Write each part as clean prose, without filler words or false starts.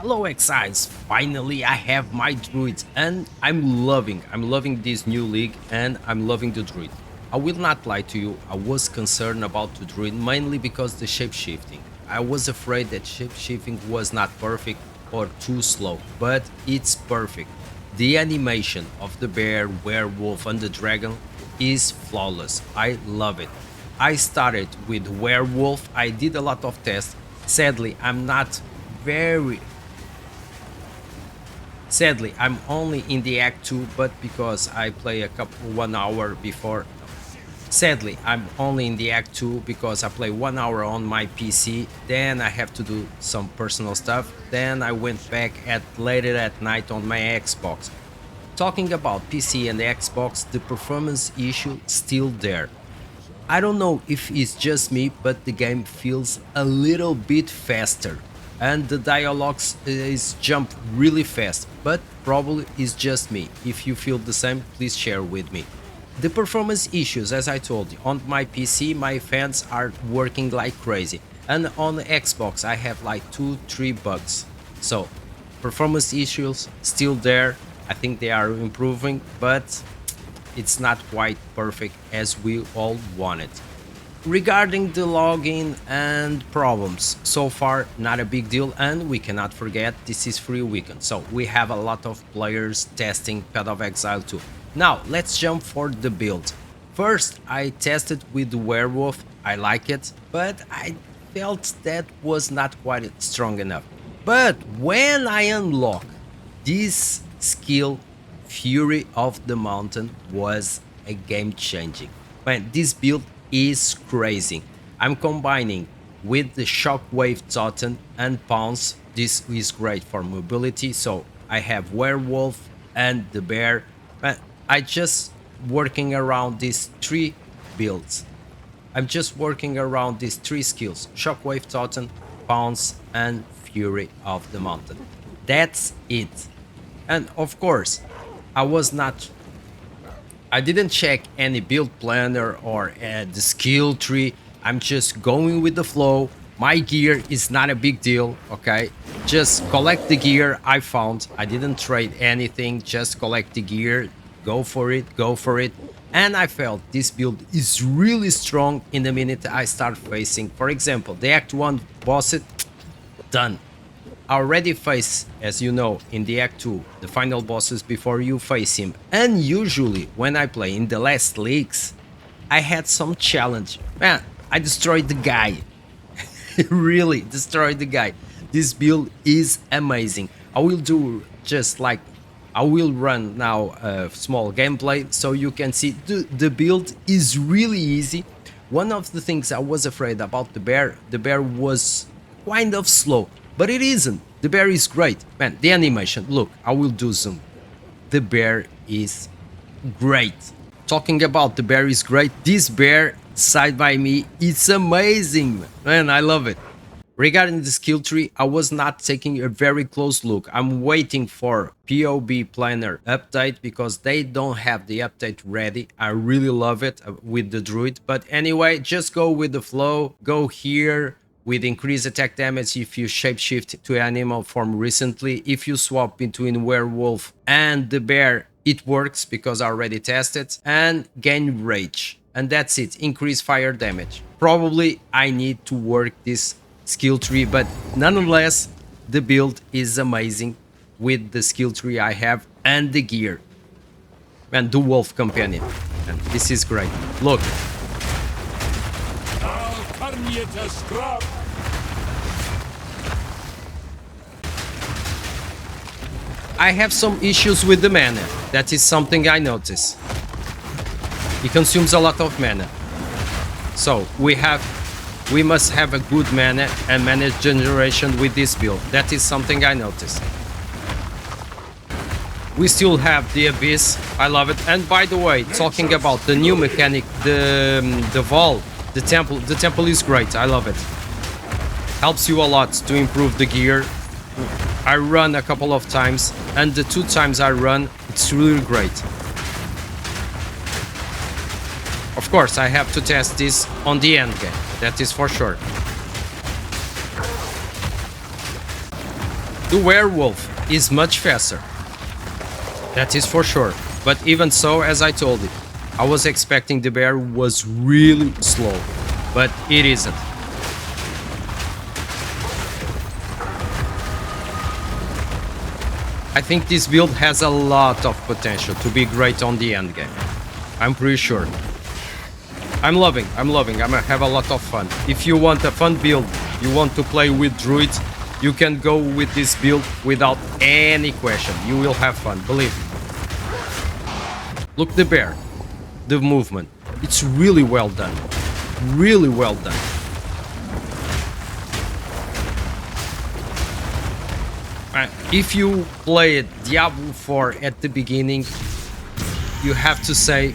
Hello Exiles, finally I have my druid and I'm loving this new league and I'm loving the druid. I will not lie to you, I was concerned about the druid mainly because the shapeshifting. I was afraid that shapeshifting was not perfect or too slow, but it's perfect. The animation of the bear, werewolf and the dragon is flawless. I love it. I started with werewolf, I did a lot of tests. Sadly, very Sadly, I'm only in the Act 2, but because I play a couple 1 hour before. Sadly, I'm only in the Act 2 because I play 1 hour on my PC. Then I have to do some personal stuff. Then I went back at later at night on my Xbox. Talking about PC and the Xbox, the performance issue still there. I don't know if it's just me, but the game feels a little bit faster and the dialogues is jump really fast, but probably it's just me. If you feel the same, please share with me. The performance issues, as I told you, on my PC, my fans are working like crazy, and on Xbox, I have like 2-3 bugs. So, performance issues still there. I think they are improving, but it's not quite perfect as we all wanted. Regarding the login and problems, so far not a big deal, and we cannot forget this is free weekend, so we have a lot of players testing Path of Exile too. Now let's jump for the build. First I tested with the werewolf, I like it, but I felt that was not quite strong enough. But when I unlock this skill, Fury of the Mountain was a game changing. Man, this build is crazy. I'm combining with the Shockwave Totem and Pounce. This is great for mobility. So I have Werewolf and the Bear. But I just working around these three builds. I'm just working around these three skills: Shockwave Totem, Pounce, and Fury of the Mountain. That's it. And of course, I was not I didn't check any build planner or the skill tree. I'm just going with the flow. My gear is not a big deal, okay? Just collect the gear I found. I didn't trade anything, just collect the gear, go for it, go for it. And I felt this build is really strong in the minute I start facing. For example, the Act 1 boss, it done. I already face, as you know, in the Act 2, the final bosses before you face him. And usually, when I play in the last leagues, I had some challenge. Man, I destroyed the guy. Really destroyed the guy. This build is amazing. I will do just like I will run now a small gameplay so you can see the build is really easy. One of the things I was afraid about the bear was kind of slow, but it isn't. The bear is great. Man, the animation, look, I will do zoom. The bear is great. Talking about the bear is great, this bear side by me, it's amazing. Man, I love it. Regarding the skill tree, I was not taking a very close look. I'm waiting for PoE planner update because they don't have the update ready. I really love it with the druid. But anyway, just go with the flow. Go here with increased attack damage if you shapeshift to animal form recently. If you swap between werewolf and the bear, it works because I already tested. And gain rage. And that's it. Increase fire damage. Probably I need to work this skill tree, but nonetheless the build is amazing with the skill tree I have and the gear and the wolf companion, and this is great. Look, I have some issues with the mana. That is something I notice. It consumes a lot of mana, so we must have a good mana and mana generation with this build. That is something I noticed. We still have the Abyss. I love it. And by the way, talking about the new mechanic, the Vault, the temple is great. I love it. Helps you a lot to improve the gear. I run a couple of times, and the 2 times I run, it's really great. Of course, I have to test this on the end game, that is for sure. The werewolf is much faster. That is for sure. But even so, as I told you, I was expecting the bear was really slow, but it isn't. I think this build has a lot of potential to be great on the end game. I'm pretty sure. I'm loving. I'm gonna have a lot of fun. If you want a fun build, you want to play with druids, you can go with this build without any question. You will have fun, believe me. Look the bear, the movement. It's really well done. Really well done. If you played Diablo 4 at the beginning, you have to say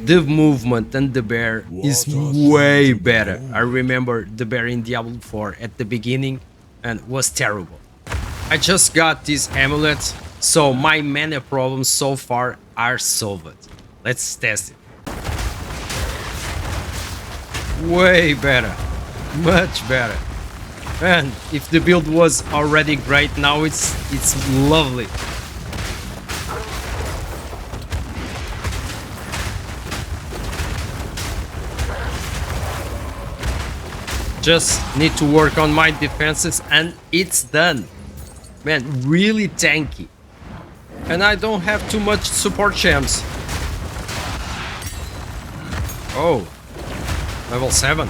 the movement and the bear is way better. I remember the bear in Diablo 4 at the beginning and was terrible. I just got this amulet, so my mana problems so far are solved. Let's test it. Way better. Much better. And if the build was already great, now it's lovely. Just need to work on my defenses and it's done. Man, really tanky. And I don't have too much support champs. Oh, level 7.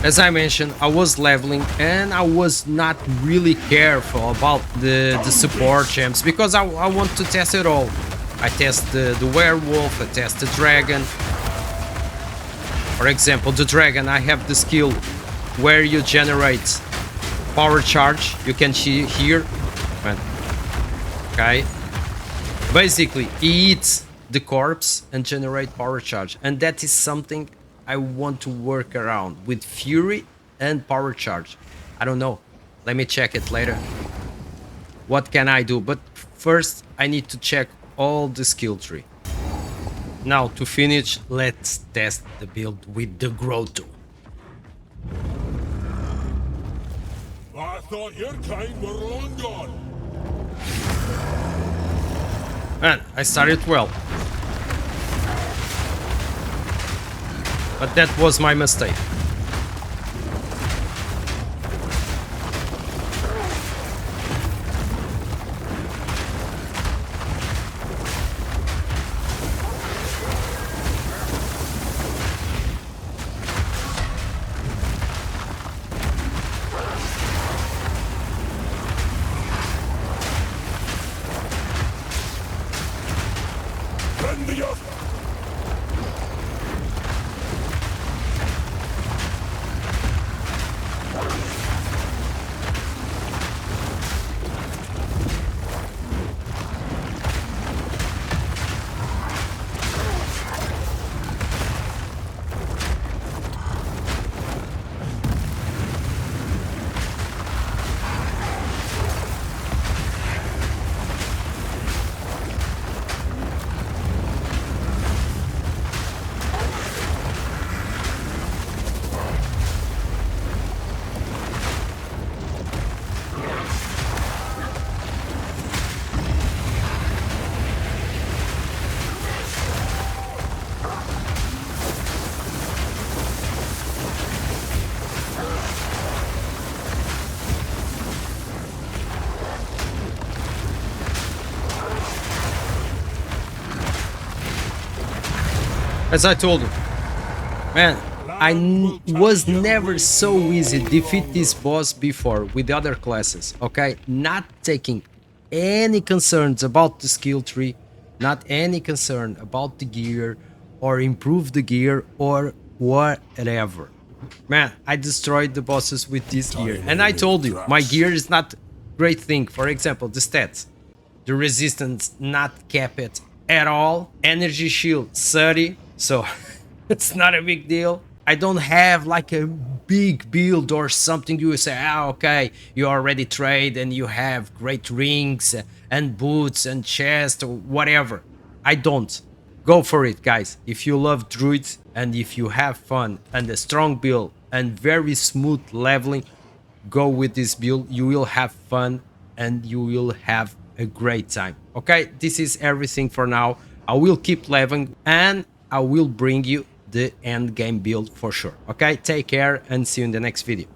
As I mentioned, I was leveling and I was not really careful about the support champs because I want to test it all. I test the werewolf, I test the dragon. For example, the dragon, I have the skill where you generate power charge. You can see here. Okay. Basically, he eats the corpse and generate power charge. And that is something I want to work around with Fury and power charge. I don't know. Let me check it later. What can I do? But first, I need to check all the skill tree. Now, to finish, let's test the build with the Grotto. I thought your kind were long gone. And I started well. But that was my mistake. Bend the earth. As I told you, man, was never so easy defeat this boss before with the other classes, okay? Not taking any concerns about the skill tree, not any concern about the gear or improve the gear or whatever. Man, I destroyed the bosses with this gear. And I told you, my gear is not great thing. For example, the stats. The resistance not capped at all. Energy shield 30. So it's not a big deal. I don't have like a big build or something you say, okay, you already trade and you have great rings and boots and chest or whatever. I don't. Go for it, guys. If you love druids and if you have fun and a strong build and very smooth leveling, go with this build. You will have fun and you will have a great time. Okay, this is everything for now. I will keep leveling and I will bring you the end game build for sure. Okay, take care and see you in the next video.